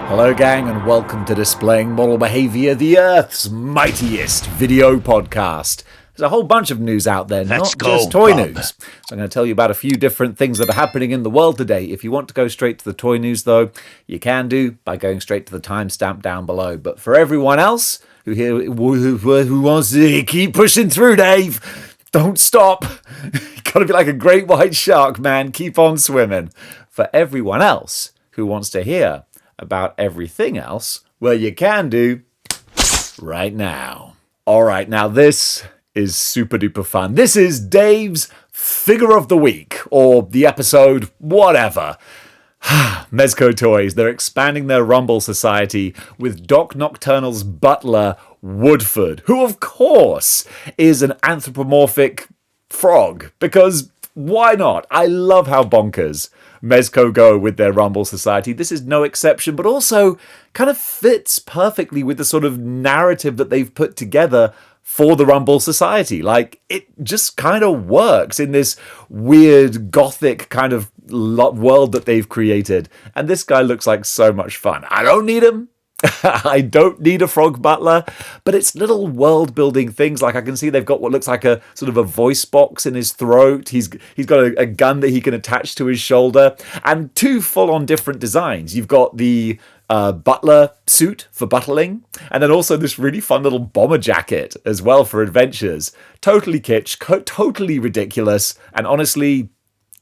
Hello gang and welcome to Displaying-Model-Behaviour, the Earth's mightiest video podcast. There's a whole bunch of news out there, not just toy news. So I'm going to tell you about a few different things that are happening in the world today. If you want to go straight to the toy news though, you can do by going straight to the timestamp down below. But for everyone else who wants to keep pushing through, Dave, don't stop. You've got to be like a great white shark, man. Keep on swimming. For everyone else who wants to hear about everything else, well, you can do right now. All right, now this is super duper fun. This is Dave's Figure of the Week, or the episode, whatever. Mezco Toys, they're expanding their Rumble Society with Doc Nocturnal's butler, Woodford, who of course is an anthropomorphic frog, because why not? I love how bonkers Mezco go with their Rumble Society. This is no exception, but also kind of fits perfectly with the sort of narrative that they've put together for the Rumble Society. Like, it just kind of works in this weird gothic kind of world that they've created. And this guy looks like so much fun. I don't need him. I don't need a frog butler, but it's little world-building things. Like I can see they've got what looks like a sort of a voice box in his throat. He's got a gun that he can attach to his shoulder, and two full-on different designs. You've got the butler suit for butling, and then also this really fun little bomber jacket as well for adventures. Totally kitsch, totally ridiculous, and honestly,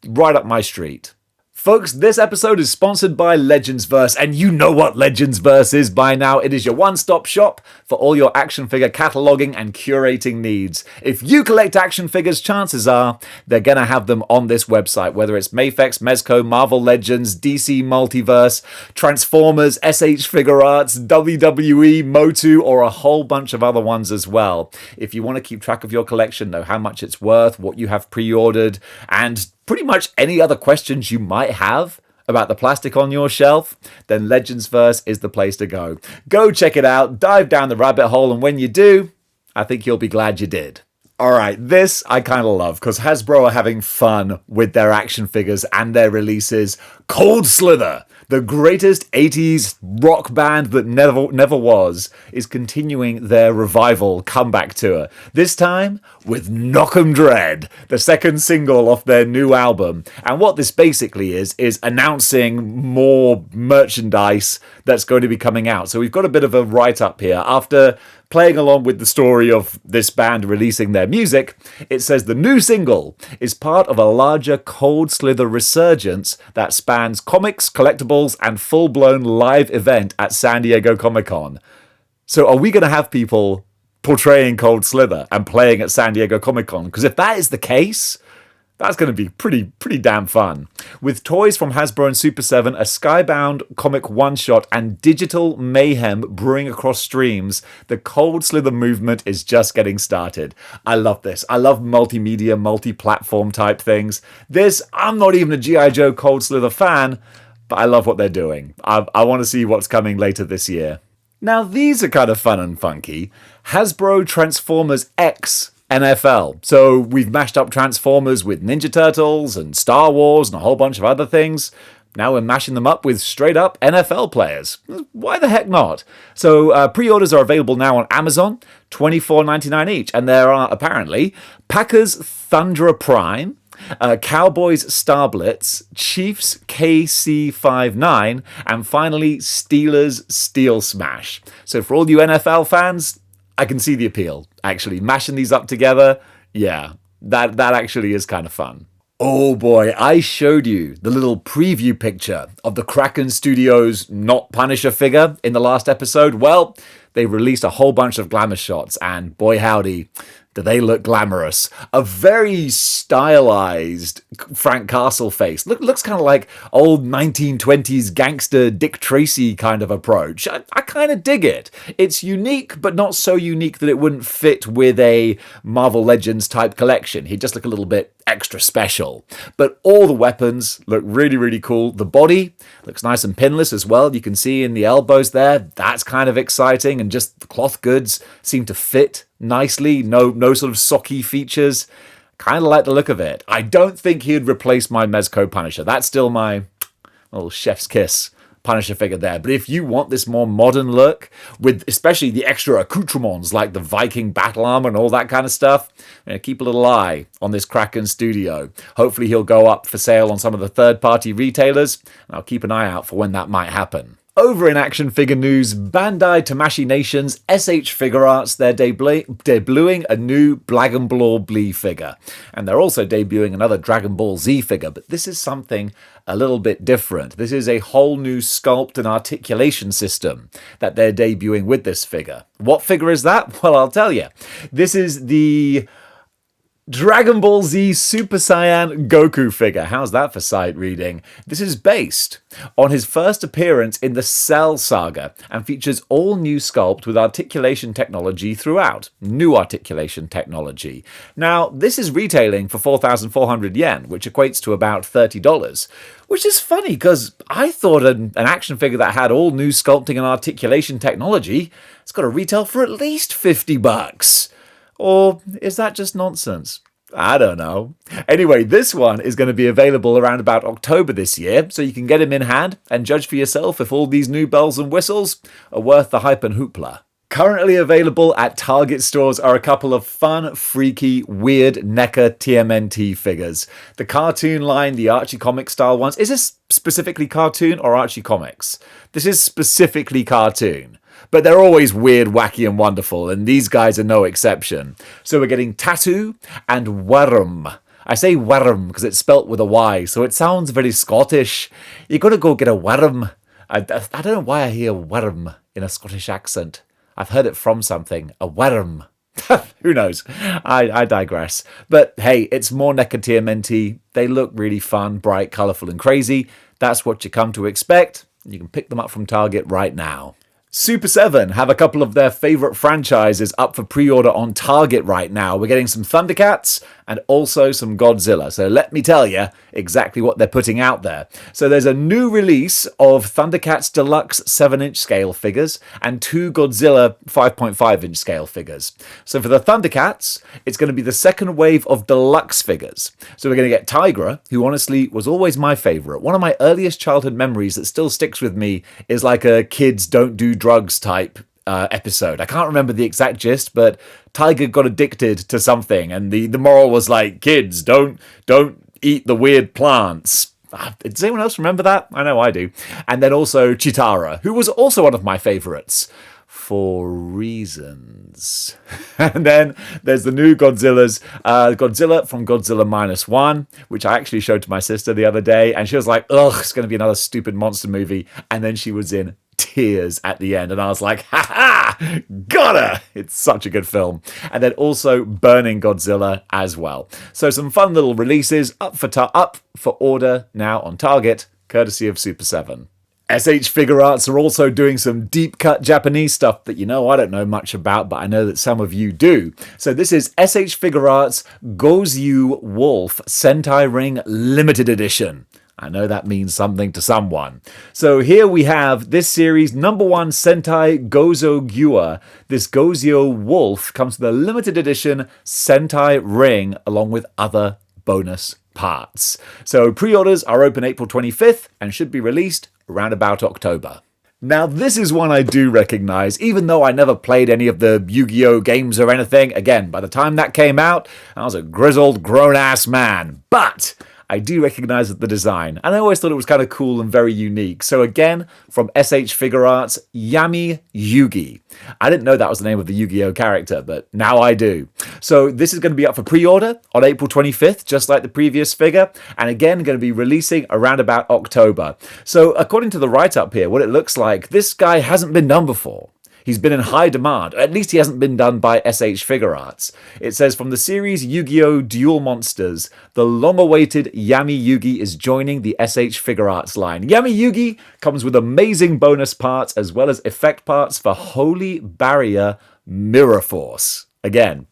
right up my street. Folks, this episode is sponsored by Legendsverse, and you know what Legendsverse is by now. It is your one-stop shop for all your action figure cataloging and curating needs. If you collect action figures, chances are they're going to have them on this website, whether it's Mafex, Mezco, Marvel Legends, DC Multiverse, Transformers, SH Figurarts, WWE, Motu, or a whole bunch of other ones as well. If you want to keep track of your collection, know how much it's worth, what you have pre-ordered, and pretty much any other questions you might have about the plastic on your shelf, then Legendsverse is the place to go. Go check it out, dive down the rabbit hole, and when you do, I think you'll be glad you did. Alright, this I kind of love, because Hasbro are having fun with their action figures and their releases. Cold Slither, the greatest 80s rock band that never was, is continuing their revival comeback tour. This time with Knock 'Em Dread, the second single off their new album. And what this basically is announcing more merchandise that's going to be coming out. So we've got a bit of a write-up here. After playing along with the story of this band releasing their music, it says the new single is part of a larger Cold Slither resurgence that spans comics, collectibles, and full-blown live event at San Diego Comic-Con. So are we going to have people portraying Cold Slither and playing at San Diego Comic-Con? Because if that is the case, that's going to be pretty damn fun. With toys from Hasbro and Super 7, a Skybound comic one-shot, and digital mayhem brewing across streams, the Cold Slither movement is just getting started. I love this. I love multimedia, multi-platform type things. This, I'm not even a G.I. Joe Cold Slither fan, but I love what they're doing. I want to see what's coming later this year. Now, these are kind of fun and funky. Hasbro Transformers X NFL. So we've mashed up Transformers with Ninja Turtles and Star Wars and a whole bunch of other things. Now we're mashing them up with straight up NFL players. Why the heck not? So pre-orders are available now on Amazon, $24.99 each. And there are apparently Packers Thundra Prime, Cowboys Star Blitz, Chiefs KC59, and finally Steelers Steel Smash. So for all you NFL fans, I can see the appeal, actually. Mashing these up together, yeah, that actually is kind of fun. Oh boy, I showed you the little preview picture of the Kraken Studios Not Punisher figure in the last episode. Well, they released a whole bunch of glamour shots, and boy howdy, do they look glamorous. A very stylized Frank Castle face. Looks kind of like old 1920s gangster Dick Tracy kind of approach. I kind of dig it. It's unique, but not so unique that it wouldn't fit with a Marvel Legends type collection. He'd just look a little bit extra special. But all the weapons look really, really cool. The body looks nice and pinless as well. You can see in the elbows there. That's kind of exciting. And just the cloth goods seem to fit nicely. No sort of socky features. Kind of like the look of it. I don't think he'd replace my Mezco Punisher. That's still my little chef's kiss Punisher figure there. But if you want this more modern look, with especially the extra accoutrements like the Viking battle armor and all that kind of stuff, keep a little eye on this Kraken Studio. Hopefully he'll go up for sale on some of the third-party retailers, and I'll keep an eye out for when that might happen. Over in action figure news, Bandai Tamashii Nation's SH Figurarts, they're debuting a new Dragonball Z figure. And they're also debuting another Dragonball Z figure, but this is something a little bit different. This is a whole new sculpt and articulation system that they're debuting with this figure. What figure is that? Well, I'll tell you. This is the Dragonball Z Super Saiyan Goku figure. How's that for sight reading? This is based on his first appearance in the Cell Saga and features all new sculpt with articulation technology throughout. New articulation technology. Now, this is retailing for 4,400 yen, which equates to about $30. Which is funny, because I thought an action figure that had all new sculpting and articulation technology, it's got to retail for at least $50. Or is that just nonsense? I don't know. Anyway, this one is going to be available around about October this year, so you can get him in hand and judge for yourself if all these new bells and whistles are worth the hype and hoopla. Currently available at Target stores are a couple of fun, freaky, weird Neca TMNT figures. The cartoon line, the Archie comic style ones. Is this specifically cartoon or Archie comics? This is specifically cartoon. But they're always weird, wacky, and wonderful, and these guys are no exception. So we're getting Tattoo and Worm. I say worm because it's spelt with a Y, so it sounds very Scottish. You gotta go get a worm. I don't know why I hear worm in a Scottish accent. I've heard it from something. A worm. Who knows? I digress. But hey, it's more Neca TMNT. They look really fun, bright, colourful, and crazy. That's what you come to expect. You can pick them up from Target right now. Super 7 have a couple of their favourite franchises up for pre-order on Target right now. We're getting some Thundercats and also some Godzilla. So let me tell you exactly what they're putting out there. So there's a new release of Thundercats Deluxe 7-inch scale figures and 2 Godzilla 5.5-inch scale figures. So for the Thundercats, it's going to be the second wave of deluxe figures. So we're going to get Tigra, who honestly was always my favourite. One of my earliest childhood memories that still sticks with me is like a kids don't do drugs type episode. I can't remember the exact gist, but Tiger got addicted to something, and the moral was like, kids, don't eat the weird plants. Does anyone else remember that? I know I do. And then also Chitara, who was also one of my favourites. For reasons. And then there's the new Godzillas. Godzilla from Godzilla -1, which I actually showed to my sister the other day, and she was like, ugh, it's going to be another stupid monster movie. And then she was in tears at the end, and I was like, ha ha, got her! It's such a good film. And then also Burning Godzilla as well. So some fun little releases up for order now on Target, courtesy of Super 7. SH Figurarts are also doing some deep-cut Japanese stuff that I don't know much about, but I know that some of you do. So this is SH Figurarts Gozu Wolf Sentai Ring Limited Edition. I know that means something to someone. So here we have this series #1 Sentai Gozo Gyua. This Gozo Wolf comes with a limited edition Sentai ring along with other bonus parts. So pre-orders are open April 25th and should be released around about October. Now this is one I do recognise, even though I never played any of the Yu-Gi-Oh games or anything. Again, by the time that came out, I was a grizzled, grown-ass man. But I do recognise the design, and I always thought it was kind of cool and very unique. So again, from SH Figurarts, Yami Yugi. I didn't know that was the name of the Yu-Gi-Oh character, but now I do. So this is going to be up for pre-order on April 25th, just like the previous figure, and again, going to be releasing around about October. So according to the write-up here, what it looks like, this guy hasn't been done before. He's been in high demand. At least he hasn't been done by SH Figurarts. It says, from the series Yu-Gi-Oh! Duel Monsters, the long-awaited Yami Yugi is joining the SH Figurarts line. Yami Yugi comes with amazing bonus parts as well as effect parts for Holy Barrier Mirror Force. Again,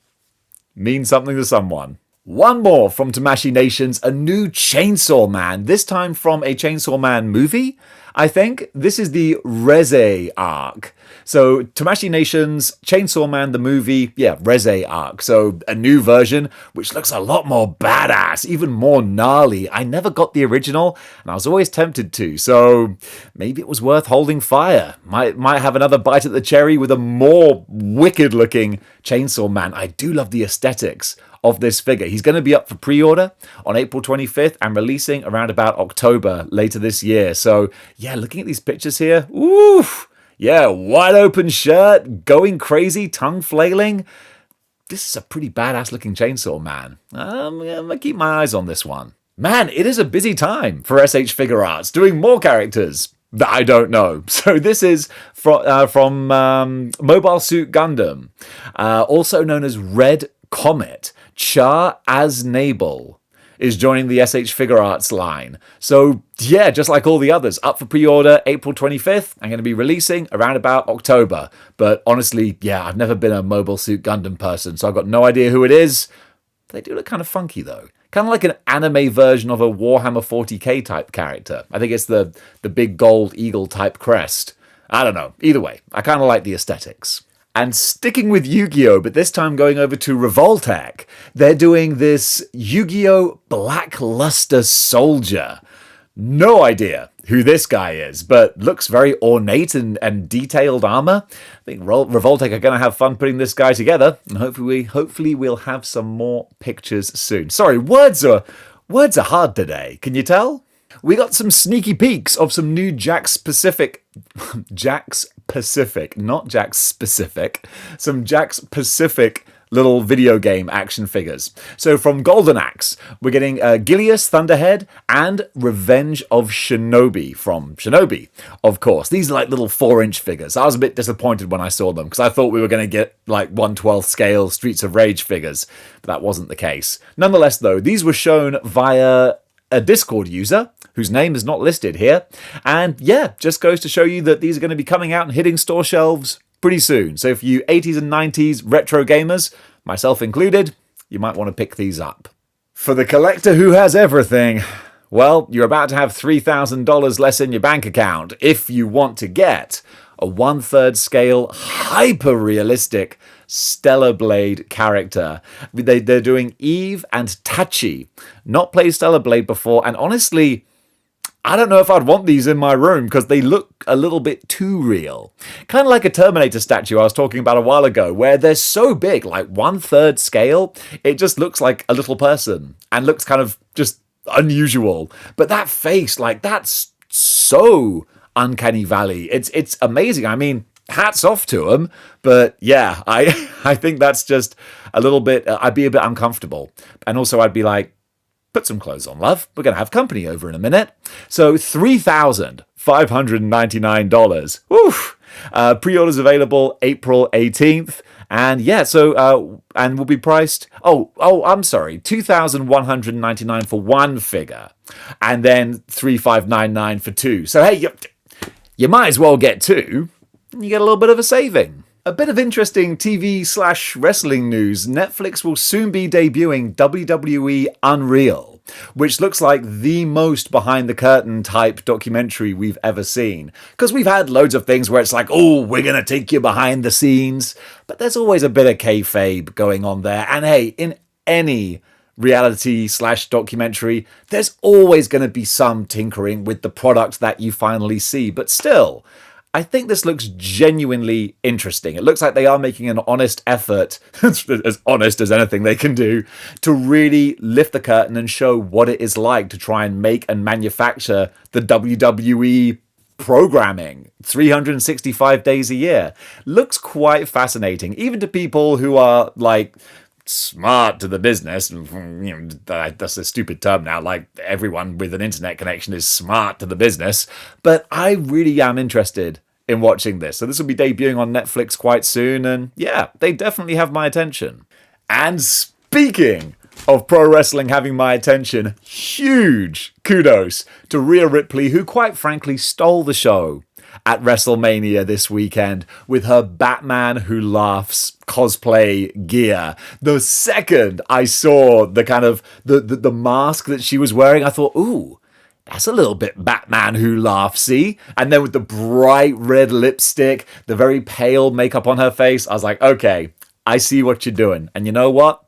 means something to someone. One more from Tamashii Nations, a new Chainsaw Man, this time from a Chainsaw Man movie, I think. This is the Reze arc. So Tamashii Nations, Chainsaw Man, the movie, Reze arc. So a new version, which looks a lot more badass, even more gnarly. I never got the original, and I was always tempted to, so maybe it was worth holding fire. Might have another bite at the cherry with a more wicked-looking Chainsaw Man. I do love the aesthetics of this figure. He's going to be up for pre-order on April 25th and releasing around about October later this year. So yeah, looking at these pictures here, oof, yeah, wide open shirt, going crazy, tongue flailing. This is a pretty badass looking Chainsaw Man. I'm going to keep my eyes on this one. Man, it is a busy time for SH Figurarts, doing more characters that I don't know. So this is from Mobile Suit Gundam, also known as Red Comet. Char Aznable is joining the SH Figurarts line. So yeah, just like all the others, up for pre-order April 25th. I'm going to be releasing around about October. But honestly, yeah, I've never been a Mobile Suit Gundam person, so I've got no idea who it is. They do look kind of funky though. Kind of like an anime version of a Warhammer 40k type character. I think it's the big gold eagle type crest. I don't know. Either way, I kind of like the aesthetics. And sticking with Yu-Gi-Oh, but this time going over to Revoltech, they're doing this Yu-Gi-Oh Blackluster Soldier. No idea who this guy is, but looks very ornate and detailed armor. I think Revoltech are going to have fun putting this guy together, and hopefully we'll have some more pictures soon. Sorry, words are hard today. Can you tell? We got some sneaky peeks of some new Jax Pacific, not Jax Specific, some Jax Pacific little video game action figures. So from Golden Axe, we're getting Gilius Thunderhead and Revenge of Shinobi from Shinobi, of course. These are like little 4-inch figures. I was a bit disappointed when I saw them because I thought we were going to get like 1/12 scale Streets of Rage figures, but that wasn't the case. Nonetheless, though, these were shown via a Discord user whose name is not listed here. And yeah, just goes to show you that these are going to be coming out and hitting store shelves pretty soon. So for you 80s and 90s retro gamers, myself included, you might want to pick these up. For the collector who has everything, well, you're about to have $3,000 less in your bank account if you want to get a 1/3 scale, hyper-realistic Stellar Blade character. They're doing Eve and Tachi. Not played Stellar Blade before, and honestly, I don't know if I'd want these in my room because they look a little bit too real. Kind of like a Terminator statue I was talking about a while ago, where they're so big, like 1/3 scale, it just looks like a little person and looks kind of just unusual. But that face, like, that's so Uncanny Valley. It's amazing. I mean, hats off to him, but yeah, I think that's just a little bit, I'd be a bit uncomfortable. And also I'd be like, put some clothes on, love. We're going to have company over in a minute. So $3,599. Woof! Pre-orders available April 18th. And yeah, so, and will be priced, I'm sorry, $2,199 for one figure. And then $3,599 for two. So hey, you might as well get two. You get a little bit of a saving. A bit of interesting TV/wrestling news. Netflix will soon be debuting WWE Unreal, which looks like the most behind-the-curtain type documentary we've ever seen. Because we've had loads of things where it's like, oh, we're going to take you behind the scenes. But there's always a bit of kayfabe going on there. And hey, in any reality/documentary, there's always going to be some tinkering with the product that you finally see. But still, I think this looks genuinely interesting. It looks like they are making an honest effort, as honest as anything they can do, to really lift the curtain and show what it is like to try and make and manufacture the WWE programming 365 days a year. Looks quite fascinating, even to people who are like smart to the business. You know, that's a stupid term now, like everyone with an internet connection is smart to the business, but I really am interested in watching this. So this will be debuting on Netflix quite soon, and yeah, they definitely have my attention. And speaking of pro wrestling having my attention, huge kudos to Rhea Ripley, who quite frankly stole the show at WrestleMania this weekend with her Batman Who Laughs cosplay gear. The second I saw the kind of the mask that she was wearing, I thought, ooh, that's a little bit Batman Who Laughs-y. And then with the bright red lipstick, the very pale makeup on her face, I was like, okay, I see what you're doing. And you know what?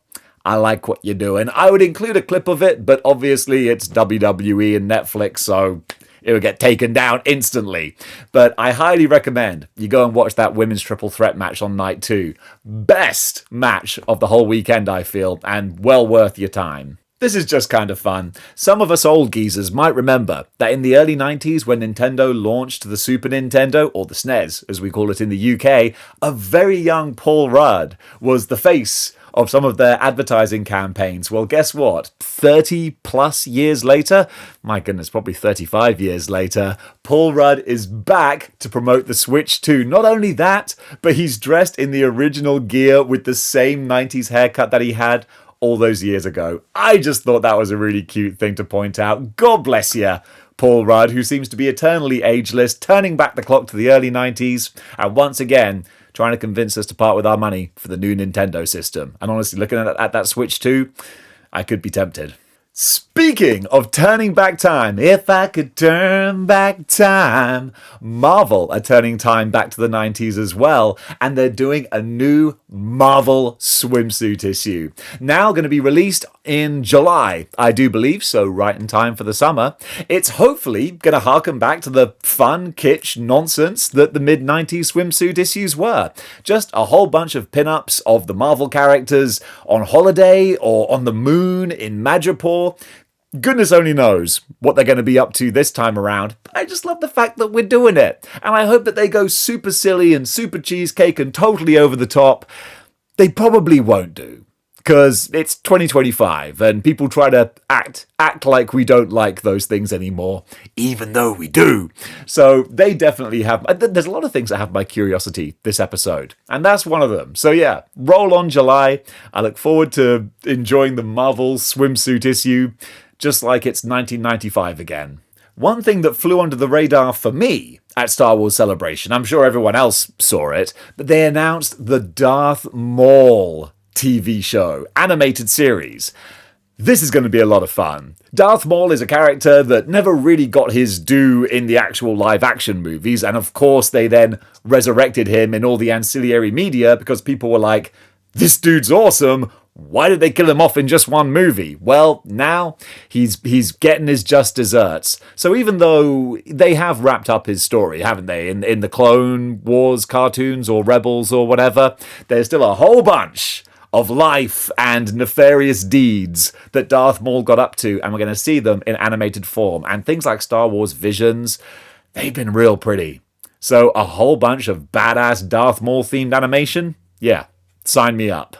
I like what you're doing. I would include a clip of it, but obviously it's WWE and Netflix, so it would get taken down instantly. But I highly recommend you go and watch that women's triple threat match on night 2. Best match of the whole weekend, I feel, and well worth your time. This is just kind of fun. Some of us old geezers might remember that in the early 90s when Nintendo launched the Super Nintendo, or the SNES as we call it in the UK, a very young Paul Rudd was the face of some of their advertising campaigns. Well, guess what? 30 plus years later, my goodness, probably 35 years later, Paul Rudd is back to promote the Switch 2. Not only that, but he's dressed in the original gear with the same 90s haircut that he had all those years ago. I just thought that was a really cute thing to point out. God bless you, Paul Rudd, who seems to be eternally ageless, turning back the clock to the early 90s, and once again, trying to convince us to part with our money for the new Nintendo system. And honestly, looking at that Switch 2, I could be tempted. Speaking of turning back time, if I could turn back time, Marvel are turning time back to the 90s as well, and they're doing a new Marvel swimsuit issue. Now going to be released in July, I do believe, so right in time for the summer. It's hopefully going to harken back to the fun, kitsch nonsense that the mid-90s swimsuit issues were. Just a whole bunch of pin-ups of the Marvel characters on holiday or on the moon in Madripoor. Goodness only knows what they're going to be up to this time around. I just love the fact that we're doing it. And I hope that they go super silly and super cheesecake and totally over the top. They probably won't do, because it's 2025 and people try to act like we don't like those things anymore, even though we do. So they definitely have... There's a lot of things that have my curiosity this episode, and that's one of them. So yeah, roll on July. I look forward to enjoying the Marvel swimsuit issue, just like it's 1995 again. One thing that flew under the radar for me at Star Wars Celebration, I'm sure everyone else saw it, but they announced the Darth Maul TV show, animated series. This is going to be a lot of fun. Darth Maul is a character that never really got his due in the actual live-action movies, and of course they then resurrected him in all the ancillary media because people were like, this dude's awesome, why did they kill him off in just one movie? Well, now he's getting his just desserts. So even though they have wrapped up his story, haven't they, in the Clone Wars cartoons or Rebels or whatever, there's still a whole bunch of life and nefarious deeds that Darth Maul got up to, and we're going to see them in animated form. And things like Star Wars Visions, they've been real pretty. So a whole bunch of badass Darth Maul themed animation? Yeah, sign me up.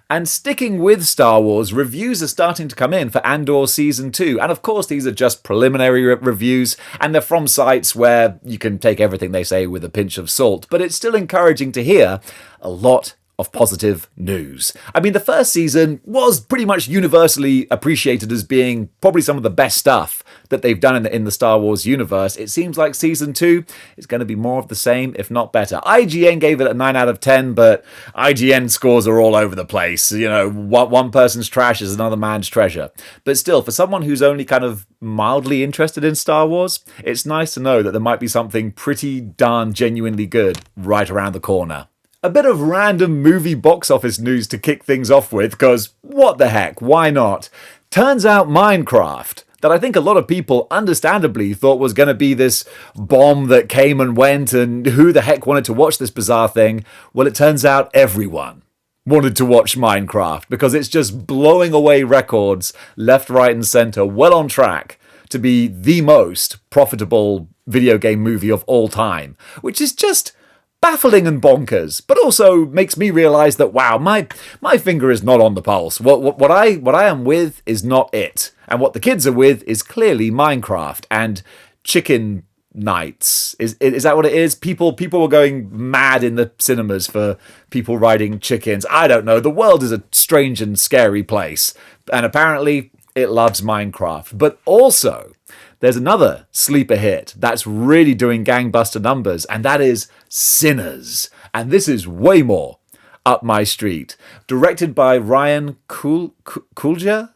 And sticking with Star Wars, reviews are starting to come in for Andor Season 2. And of course, these are just preliminary reviews, and they're from sites where you can take everything they say with a pinch of salt. But it's still encouraging to hear a lot of positive news. I mean, the first season was pretty much universally appreciated as being probably some of the best stuff that they've done in the Star Wars universe. It seems like Season 2 is going to be more of the same, if not better. IGN gave it a 9 out of 10, but IGN scores are all over the place. You know, one person's trash is another man's treasure. But still, for someone who's only kind of mildly interested in Star Wars, it's nice to know that there might be something pretty darn genuinely good right around the corner. A bit of random movie box office news to kick things off with, because what the heck, why not? Turns out Minecraft, that I think a lot of people understandably thought was going to be this bomb that came and went, and who the heck wanted to watch this bizarre thing? Well, it turns out everyone wanted to watch Minecraft, because it's just blowing away records left, right, and centre, well on track to be the most profitable video game movie of all time, which is just baffling and bonkers, but also makes me realise that, wow, my finger is not on the pulse. What I am with is not it. And what the kids are with is clearly Minecraft and chicken nights. Is that what it is? People were going mad in the cinemas for people riding chickens. I don't know. The world is a strange and scary place. And apparently it loves Minecraft. But also, there's another sleeper hit that's really doing gangbuster numbers, and that is Sinners. And this is way more up my street. Directed by Ryan Coogler?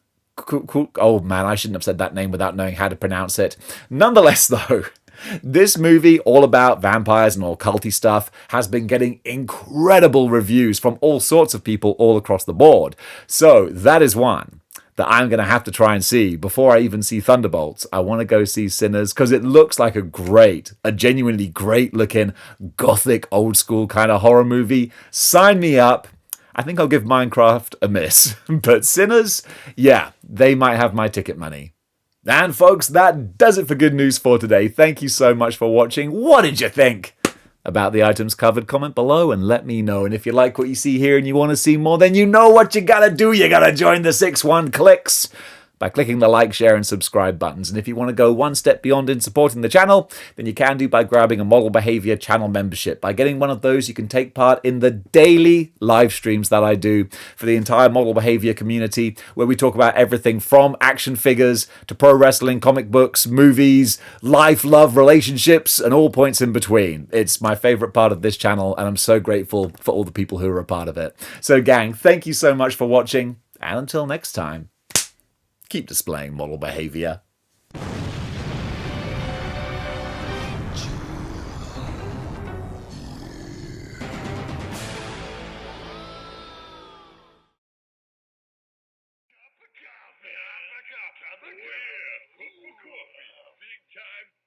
Oh man, I shouldn't have said that name without knowing how to pronounce it. Nonetheless, though, this movie, all about vampires and all culty stuff, has been getting incredible reviews from all sorts of people all across the board. So that is one that I'm going to have to try and see before I even see Thunderbolts. I want to go see Sinners because it looks like a genuinely great looking gothic old school kind of horror movie. Sign me up. I think I'll give Minecraft a miss. But Sinners, yeah, they might have my ticket money. And folks, that does it for Good News for today. Thank you so much for watching. What did you think about the items covered? Comment below and let me know. And if you like what you see here and you want to see more, then you know what you gotta do. You gotta join the 6-1 Clicks by clicking the like, share, and subscribe buttons. And if you want to go one step beyond in supporting the channel, then you can do by grabbing a Model Behaviour channel membership. By getting one of those, you can take part in the daily live streams that I do for the entire Model Behaviour community, where we talk about everything from action figures to pro wrestling, comic books, movies, life, love, relationships, and all points in between. It's my favourite part of this channel, and I'm so grateful for all the people who are a part of it. So gang, thank you so much for watching, and until next time, keep displaying model behavior. Big time.